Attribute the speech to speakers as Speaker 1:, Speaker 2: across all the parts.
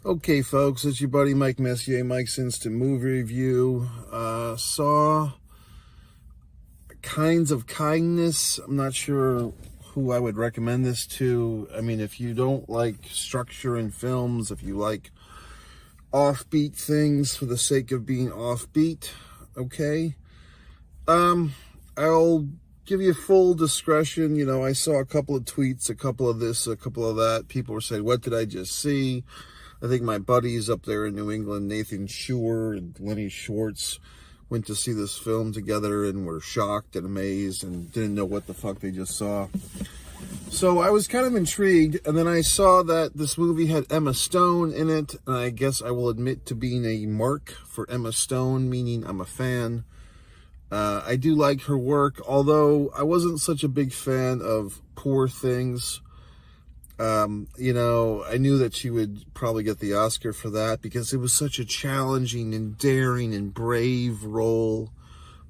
Speaker 1: Okay, folks, it's your buddy Mike Messier, Mike's Instant Movie Review. Saw Kinds of Kindness. I'm not sure who I would recommend this to. I mean, if you don't like structure in films, if you like offbeat things for the sake of being offbeat, okay. I'll give you full discretion. You know, I saw a couple of tweets, a couple of this, a couple of that. People were saying, what did I just see? I think my buddies up there in New England, Nathan Schuer and Lenny Schwartz, went to see this film together and were shocked and amazed and didn't know what the fuck they just saw. So I was kind of intrigued, and then I saw that this movie had Emma Stone in it, and I guess I will admit to being a mark for Emma Stone, meaning I'm a fan. I do like her work, although I wasn't such a big fan of Poor Things. You know, I knew that she would probably get the Oscar for that because it was such a challenging and daring and brave role.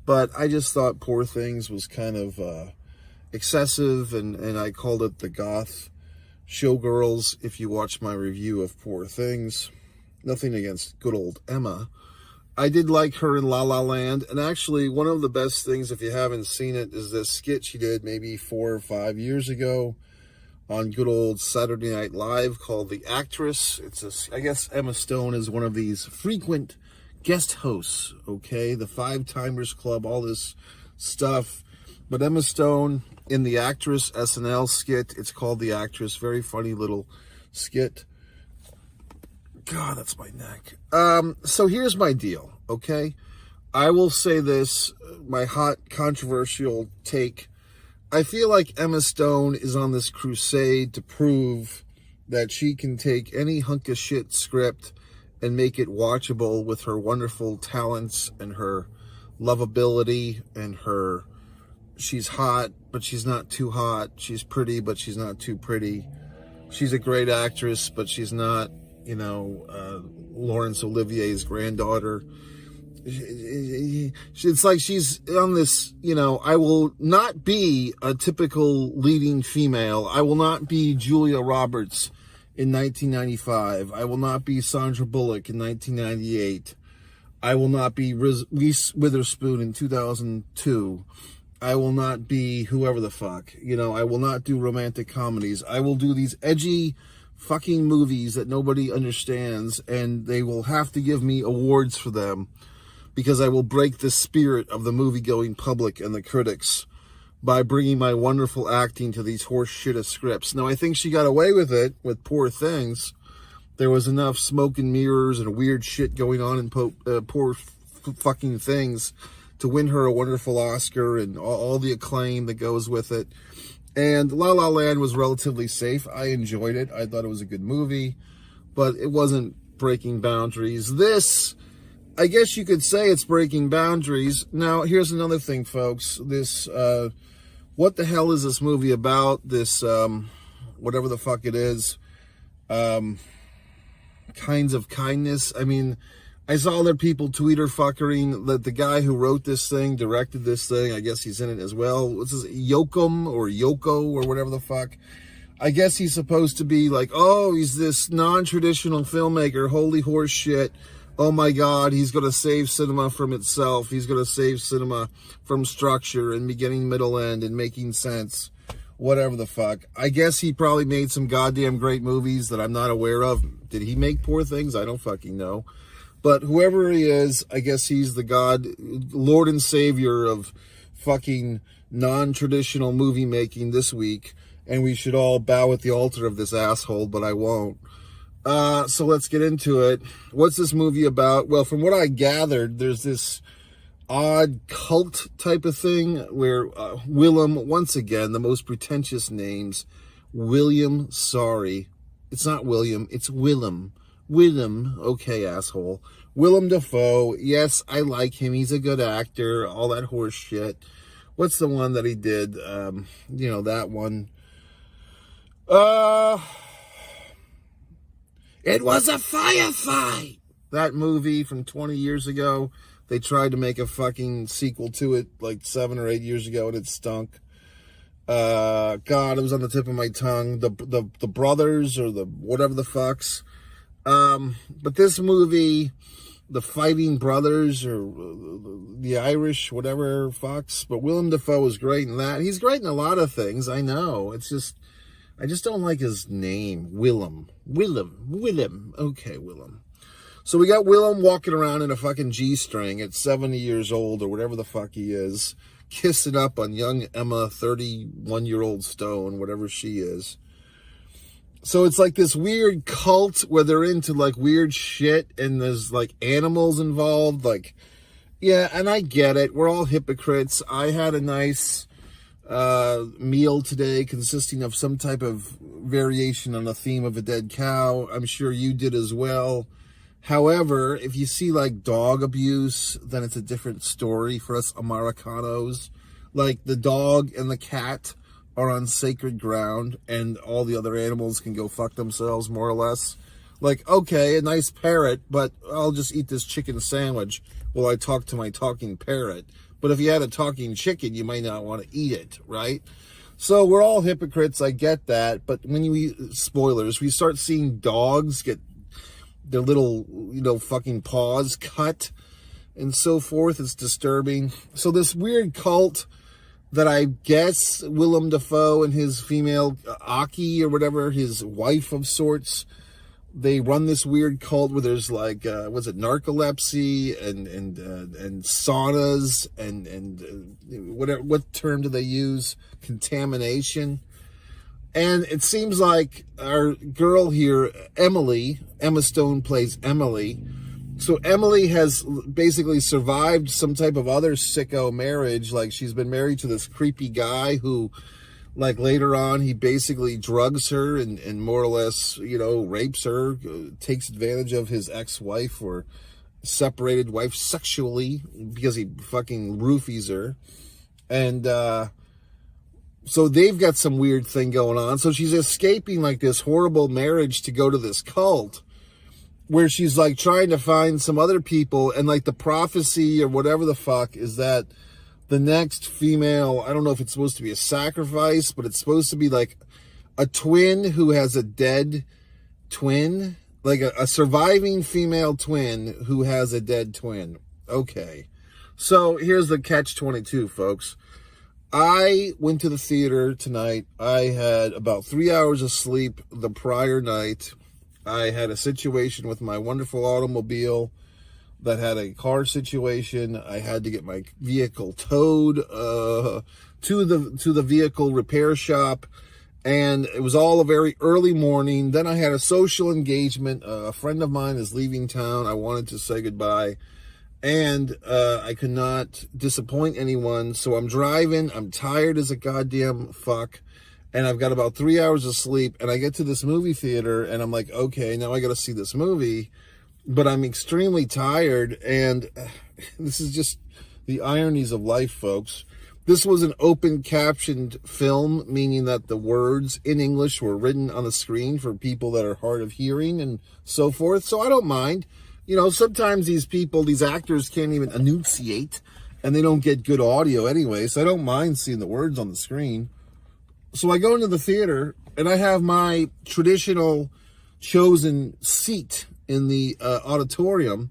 Speaker 1: But I just thought Poor Things was kind of excessive, and I called it the goth showgirls if you watch my review of Poor Things. Nothing against good old Emma. I did like her in La La Land, and actually one of the best things, if you haven't seen it, is this skit she did maybe 4 or 5 years ago on good old Saturday Night Live called The Actress. I guess Emma Stone is one of these frequent guest hosts, okay? The Five Timers Club, all this stuff. But Emma Stone in The Actress SNL skit, it's called The Actress, very funny little skit. God, that's my neck. So here's my deal, okay? I will say this, my hot controversial take. I feel like Emma Stone is on this crusade to prove that she can take any hunk of shit script and make it watchable with her wonderful talents and her lovability and she's hot, but she's not too hot. She's pretty, but she's not too pretty. She's a great actress, but she's not, Laurence Olivier's granddaughter. It's like she's on this, I will not be a typical leading female. I will not be Julia Roberts in 1995. I will not be Sandra Bullock in 1998. I will not be Reese Witherspoon in 2002. I will not be whoever the fuck. I will not do romantic comedies. I will do these edgy fucking movies that nobody understands, and they will have to give me awards for them, because I will break the spirit of the movie-going public and the critics by bringing my wonderful acting to these horse shit of scripts. Now, I think she got away with it with Poor Things. There was enough smoke and mirrors and weird shit going on in Poor fucking Things to win her a wonderful Oscar and all the acclaim that goes with it. And La La Land was relatively safe. I enjoyed it. I thought it was a good movie, but it wasn't breaking boundaries. This, I guess you could say it's breaking boundaries. Now, here's another thing, folks. This, what the hell is this movie about? This, whatever the fuck it is, Kinds of Kindness. I mean, I saw other people Twitter fuckering that the guy who wrote this thing, directed this thing, I guess he's in it as well. What's his, Yoakum or Yoko or whatever the fuck. I guess he's supposed to be like, oh, he's this non-traditional filmmaker, holy horse shit. Oh my God, he's going to save cinema from itself. He's going to save cinema from structure and beginning, middle, end, and making sense. Whatever the fuck. I guess he probably made some goddamn great movies that I'm not aware of. Did he make Poor Things? I don't fucking know. But whoever he is, I guess he's the God, Lord and Savior of fucking non-traditional movie making this week. And we should all bow at the altar of this asshole, but I won't. So let's get into it. What's this movie about? Well, from what I gathered, there's this odd cult type of thing where Willem, once again, the most pretentious names, William, sorry. It's not William, it's Willem. Willem, okay, asshole. Willem Dafoe, yes, I like him. He's a good actor, all that horse shit. What's the one that he did? That one. It was a firefight. That movie from 20 years ago. They tried to make a fucking sequel to it like 7 or 8 years ago, and it stunk. God, it was on the tip of my tongue. The brothers or the whatever the fucks. But this movie, The Fighting Brothers, or The Irish, whatever, Fox, but Willem Dafoe is great in that. He's great in a lot of things, I know. It's just, I just don't like his name, Willem. Okay, Willem. So we got Willem walking around in a fucking G-string at 70 years old, or whatever the fuck he is, kissing up on young Emma, 31-year-old Stone, whatever she is. So it's like this weird cult where they're into like weird shit and there's like animals involved. Like, yeah, and I get it. We're all hypocrites. I had a nice meal today consisting of some type of variation on the theme of a dead cow. I'm sure you did as well. However, if you see like dog abuse, then it's a different story for us Americanos. Like the dog and the cat are on sacred ground and all the other animals can go fuck themselves, more or less. Like, okay, a nice parrot, but I'll just eat this chicken sandwich while I talk to my talking parrot. But if you had a talking chicken, you might not want to eat it, right? So we're all hypocrites, I get that. But when we, spoilers, we start seeing dogs get their little, fucking paws cut and so forth, it's disturbing. So this weird cult that I guess Willem Dafoe and his female Aki or whatever, his wife of sorts, they run this weird cult where there's like, narcolepsy and saunas and whatever, what term do they use? Contamination. And it seems like our girl here, Emma Stone plays Emily. So Emily has basically survived some type of other sicko marriage. Like she's been married to this creepy guy who, like later on, he basically drugs her and more or less, rapes her, takes advantage of his ex-wife or separated wife sexually because he fucking roofies her. And, so they've got some weird thing going on. So she's escaping like this horrible marriage to go to this cult where she's like trying to find some other people, and like the prophecy or whatever the fuck is that the next female, I don't know if it's supposed to be a sacrifice, but it's supposed to be like a twin who has a dead twin, like a surviving female twin who has a dead twin. Okay. So here's the catch-22, folks. I went to the theater tonight. I had about 3 hours of sleep the prior night. I had a situation with my wonderful automobile that had a car situation. I had to get my vehicle towed to the vehicle repair shop, and it was all a very early morning. Then I had a social engagement. A friend of mine is leaving town. I wanted to say goodbye, and I could not disappoint anyone. So I'm driving. I'm tired as a goddamn fuck. And I've got about 3 hours of sleep, and I get to this movie theater, and I'm like, okay, now I got to see this movie, but I'm extremely tired, and this is just the ironies of life, folks. This was an open captioned film, meaning that the words in English were written on the screen for people that are hard of hearing and so forth, so I don't mind. Sometimes these people, these actors can't even enunciate, and they don't get good audio anyway, so I don't mind seeing the words on the screen. So I go into the theater, and I have my traditional chosen seat in the auditorium.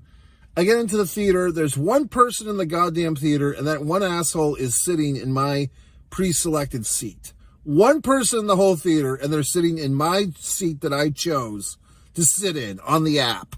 Speaker 1: I get into the theater. There's one person in the goddamn theater, and that one asshole is sitting in my pre-selected seat. One person in the whole theater, and they're sitting in my seat that I chose to sit in on the app.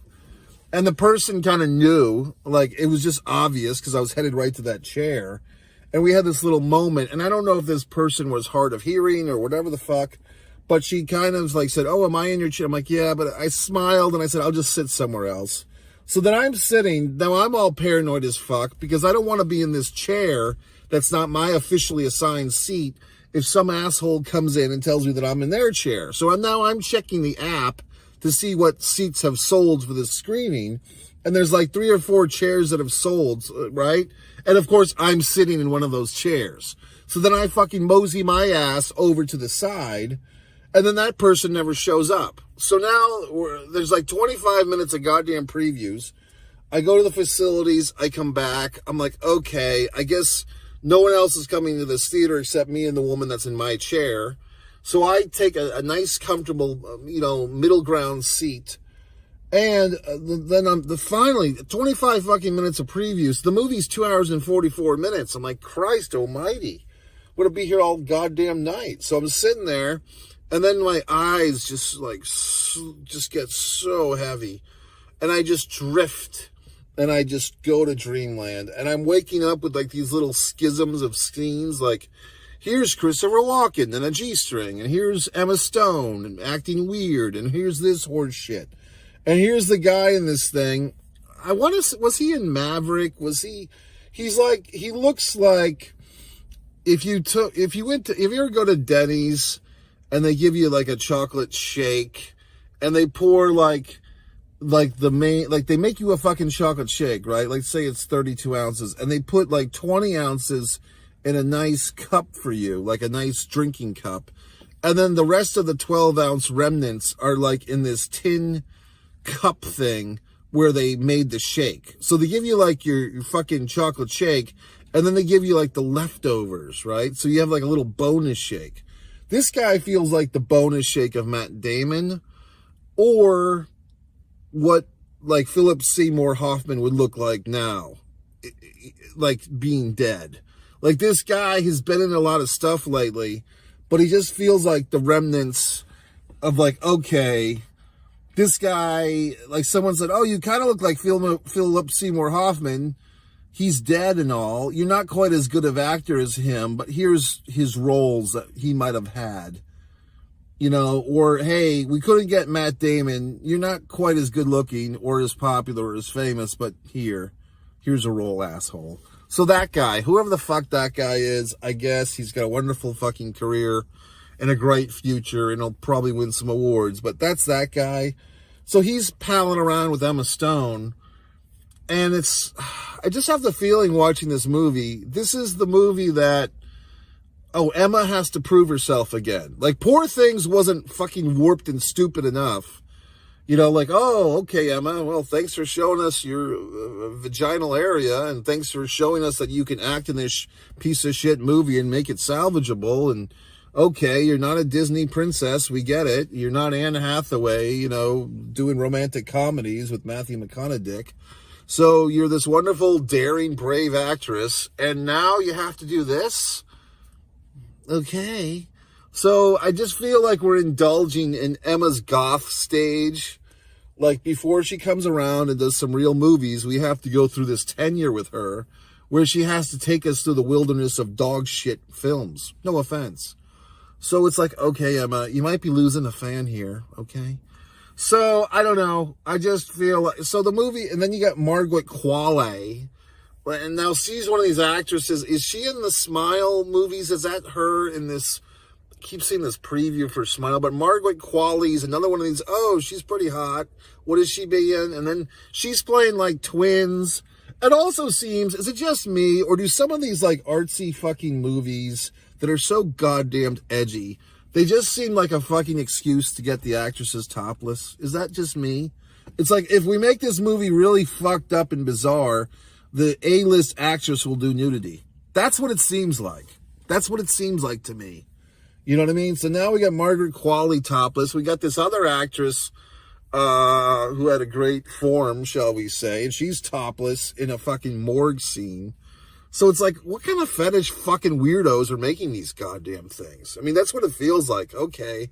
Speaker 1: And the person kind of knew, like, it was just obvious because I was headed right to that chair. And we had this little moment, and I don't know if this person was hard of hearing or whatever the fuck, but she kind of like said, oh, am I in your chair? I'm like, yeah, but I smiled and I said, I'll just sit somewhere else. So then I'm sitting, now I'm all paranoid as fuck because I don't want to be in this chair that's not my officially assigned seat if some asshole comes in and tells me that I'm in their chair. So now I'm checking the app to see what seats have sold for this screening. And there's like 3 or 4 chairs that have sold, right? And of course, I'm sitting in one of those chairs. So then I fucking mosey my ass over to the side, and then that person never shows up. So now there's like 25 minutes of goddamn previews. I go to the facilities, I come back. I'm like, okay, I guess no one else is coming to this theater except me and the woman that's in my chair. So I take a nice, comfortable, middle ground seat. And then finally 25 fucking minutes of previews. The movie's 2 hours and 44 minutes. I'm like, Christ almighty, we're gonna be here all goddamn night. So I'm sitting there, and then my eyes just get so heavy, and I just drift, and I just go to dreamland, and I'm waking up with like these little schisms of scenes, like here's Christopher Walken in a G-string, and here's Emma Stone and acting weird, and here's this horse shit. And here's the guy in this thing. Was he in Maverick? He looks like if you ever go to Denny's and they give you like a chocolate shake and they pour they make you a fucking chocolate shake, right? Like say it's 32 ounces and they put like 20 ounces in a nice cup for you, like a nice drinking cup. And then the rest of the 12 ounce remnants are like in this tin cup thing where they made the shake. So they give you like your fucking chocolate shake, and then they give you like the leftovers, right? So you have like a little bonus shake. This guy feels like the bonus shake of Matt Damon, or what like Philip Seymour Hoffman would look like now, like being dead. Like this guy has been in a lot of stuff lately, but he just feels like the remnants of like, okay, this guy, like someone said, oh, you kind of look like Philip Seymour Hoffman. He's dead and all. You're not quite as good of actor as him, but here's his roles that he might have had. You know, or, hey, we couldn't get Matt Damon. You're not quite as good looking or as popular or as famous, but here's a role, asshole. So that guy, whoever the fuck that guy is, I guess he's got a wonderful fucking career and a great future, and he'll probably win some awards, but that's that guy. So he's palling around with Emma Stone, and I just have the feeling watching this movie, this is the movie that, Emma has to prove herself again. Like, Poor Things wasn't fucking warped and stupid enough. You know, like, oh, okay, Emma, well, thanks for showing us your vaginal area, and thanks for showing us that you can act in this piece of shit movie and make it salvageable, and okay, you're not a Disney princess, we get it. You're not Anne Hathaway, you know, doing romantic comedies with Matthew McConaughey. So you're this wonderful, daring, brave actress, and now you have to do this? Okay. So I just feel like we're indulging in Emma's goth stage. Like, before she comes around and does some real movies, we have to go through this tenure with her, where she has to take us through the wilderness of dog shit films. No offense. So it's like, okay, Emma, you might be losing a fan here, okay? So, I don't know. I just feel like, so the movie, and then you got Margaret Qualley, and now she's one of these actresses. Is she in the Smile movies? Is that her in this? I keep seeing this preview for Smile, but Margaret Qualley is another one of these, oh, she's pretty hot. What is she being? And then she's playing like twins. It also seems, is it just me, or do some of these like artsy fucking movies that are so goddamn edgy, they just seem like a fucking excuse to get the actresses topless? Is that just me? It's like, if we make this movie really fucked up and bizarre, the A-list actress will do nudity. That's what it seems like. That's what it seems like to me. You know what I mean? So now we got Margaret Qualley topless. We got this other actress who had a great form, shall we say, and she's topless in a fucking morgue scene. So it's like, what kind of fetish fucking weirdos are making these goddamn things? I mean, that's what it feels like. Okay.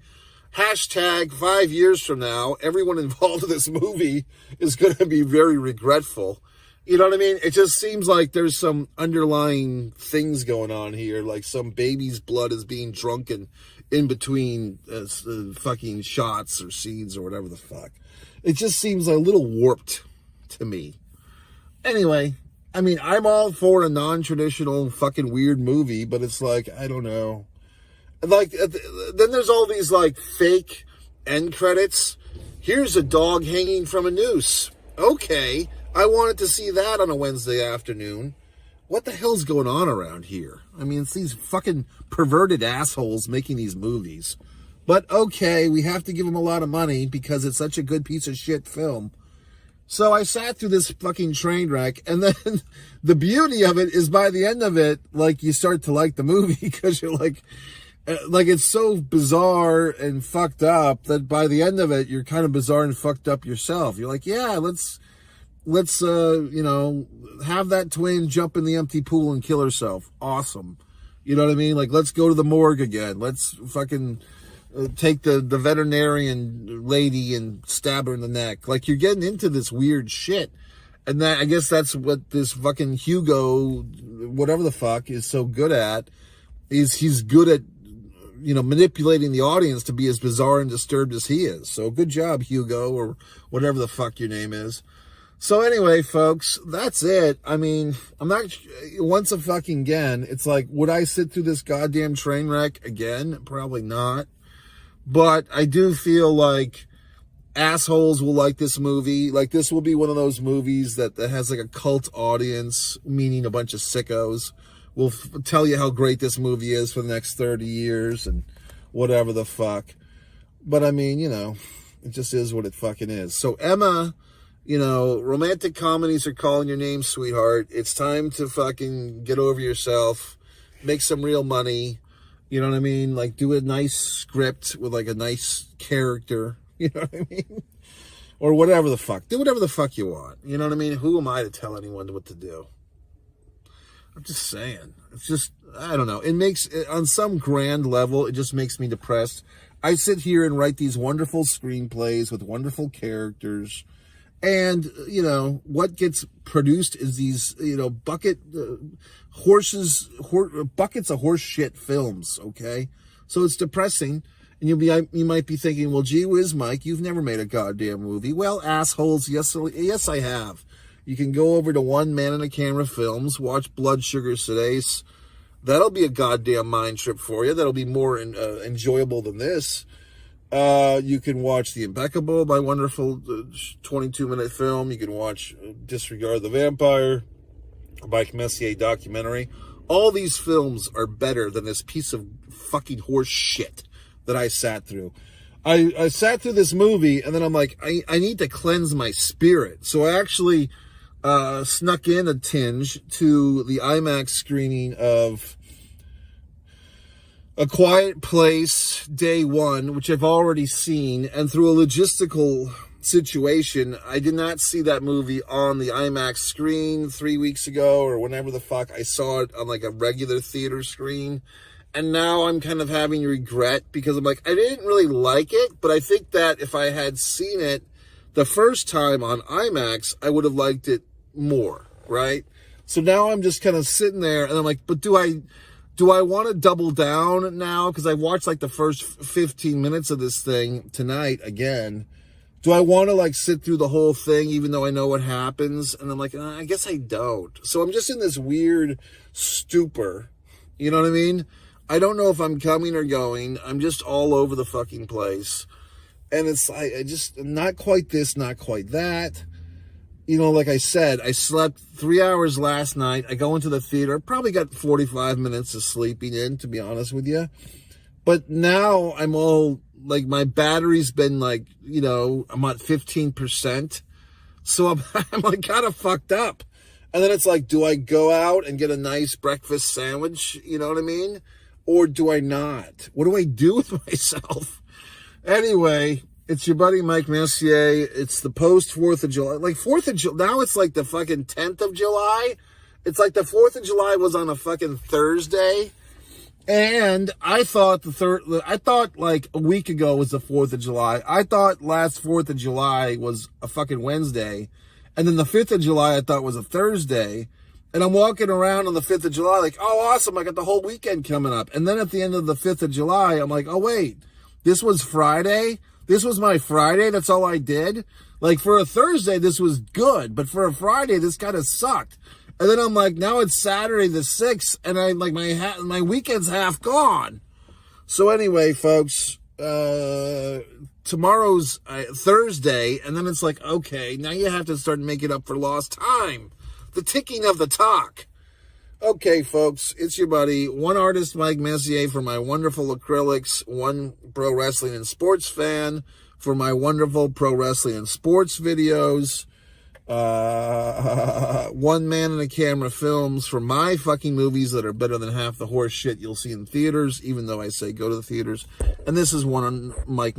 Speaker 1: Hashtag 5 years from now, everyone involved in this movie is going to be very regretful. You know what I mean? It just seems like there's some underlying things going on here, like some baby's blood is being drunken in between fucking shots or scenes or whatever the fuck. It just seems a little warped to me. Anyway, I mean, I'm all for a non-traditional fucking weird movie, but it's like, I don't know. Like, then there's all these like fake end credits. Here's a dog hanging from a noose. Okay, I wanted to see that on a Wednesday afternoon. What the hell's going on around here? I mean, it's these fucking perverted assholes making these movies. But okay, we have to give them a lot of money because it's such a good piece of shit film. So I sat through this fucking train wreck, and then the beauty of it is by the end of it, like, you start to like the movie because you're like, Like, it's so bizarre and fucked up that by the end of it, you're kind of bizarre and fucked up yourself. You're like, yeah, let's you know, have that twin jump in the empty pool and kill herself. Awesome. You know what I mean? Like, let's go to the morgue again. Let's fucking take the veterinarian lady and stab her in the neck. Like, you're getting into this weird shit. And that, I guess that's what this fucking Hugo, whatever the fuck, is so good at, is he's good at, you know, manipulating the audience to be as bizarre and disturbed as he is. So good job, Hugo, or whatever the fuck your name is. So anyway, folks, that's it. I mean, I'm not, once again, it's like, would I sit through this goddamn train wreck again? Probably not. But I do feel like assholes will like this movie. Like, this will be one of those movies that has like a cult audience, meaning a bunch of sickos will tell you how great this movie is for the next 30 years and whatever the fuck. But I mean, you know, it just is what it fucking is. So Emma, you know, romantic comedies are calling your name, sweetheart. It's time to fucking get over yourself, make some real money. You know what I mean? Like, do a nice script with like a nice character. You know what I mean? Or whatever the fuck. Do whatever the fuck you want. You know what I mean? Who am I to tell anyone what to do? I'm just saying. It's just, I don't know. It makes, on some grand level, it just makes me depressed. I sit here and write these wonderful screenplays with wonderful characters. And, you know, what gets produced is these, you know, buckets of horse shit films, okay? So it's depressing. And you might be thinking, well, gee whiz, Mike, you've never made a goddamn movie. Well, assholes, yes, I have. You can go over to One Man and a Camera Films, watch Blood Sugar Sedace. That'll be a goddamn mind trip for you. That'll be more enjoyable than this. You can watch The Impeccable, my wonderful 22-minute film. You can watch Disregard the Vampire, Mike Messier documentary. All these films are better than this piece of fucking horse shit that I sat through. I sat through this movie, and then I'm like, I need to cleanse my spirit. So I actually snuck in a tinge to the IMAX screening of A Quiet Place Day 1, which I've already seen, and through a logistical situation, I did not see that movie on the IMAX screen 3 weeks ago, or whenever the fuck I saw it on like a regular theater screen. And now I'm kind of having regret because I'm like, I didn't really like it, but I think that if I had seen it the first time on IMAX, I would have liked it more, right? So now I'm just kind of sitting there and I'm like, but do I want to double down now? Because I watched like the first 15 minutes of this thing tonight again. Do I want to like sit through the whole thing even though I know what happens? And I'm like, I guess I don't. So I'm just in this weird stupor. You know what I mean? I don't know if I'm coming or going. I'm just all over the fucking place. And it's like, I just, not quite this, not quite that. You know, like I said, I slept 3 hours last night. I go into the theater, probably got 45 minutes of sleeping in, to be honest with you. But now I'm all, like, my battery's been like, you know, I'm at 15%. So I'm like kind of fucked up. And then it's like, do I go out and get a nice breakfast sandwich? You know what I mean? Or do I not? What do I do with myself? Anyway, it's your buddy Mike Messier. It's the post 4th of July. Like 4th of July, now it's like the fucking 10th of July. It's like the 4th of July was on a fucking Thursday. And I thought like a week ago was the 4th of July. I thought last 4th of July was a fucking Wednesday. And then the 5th of July I thought was a Thursday. And I'm walking around on the 5th of July like, oh, awesome, I got the whole weekend coming up. And then at the end of the 5th of July, I'm like, oh, wait, this was Friday? This was my Friday? That's all I did? Like, for a Thursday, this was good. But for a Friday, this kind of sucked. And then I'm like, now it's Saturday the 6th, and I'm like, my weekend's half gone. So anyway, folks, tomorrow's Thursday, and then it's like, okay, now you have to start making up for lost time. The ticking of the talk. Okay, folks, it's your buddy, one artist, Mike Messier, for my wonderful acrylics, one pro wrestling and sports fan, for my wonderful pro wrestling and sports videos. One Man and a Camera Films for my fucking movies that are better than half the horse shit you'll see in theaters, even though I say go to the theaters. And this is one on Mike